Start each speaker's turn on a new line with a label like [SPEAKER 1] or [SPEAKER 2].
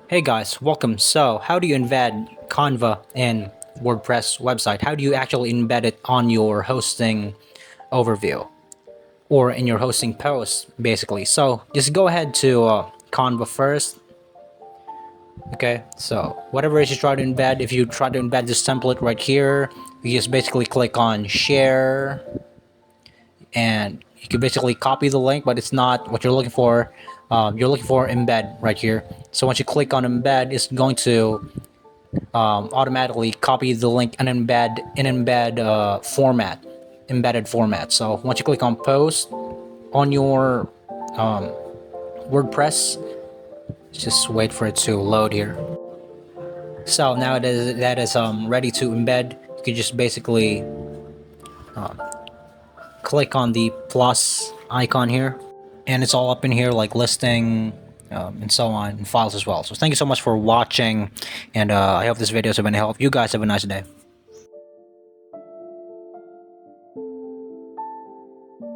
[SPEAKER 1] Hey guys, welcome. So, how do you embed Canva in WordPress website? How do you actually embed it on your hosting overview or in your hosting post, basically? So, just go ahead to Canva first. Okay, so whatever it is you try to embed, if you try to embed this template right here, you just basically click on share and you can basically copy the link, but it's not what you're looking for. You're looking for embed right here. So once you click on embed, it's going to automatically copy the link and embed format, embedded format. So once you click on post on your WordPress, just wait for it to load here. So now that is ready to embed. You can just basically click on the plus icon here, and it's all up in here like listing and so on, and files as well. So thank you so much for watching, and I hope this video has been a help. You guys have a nice day.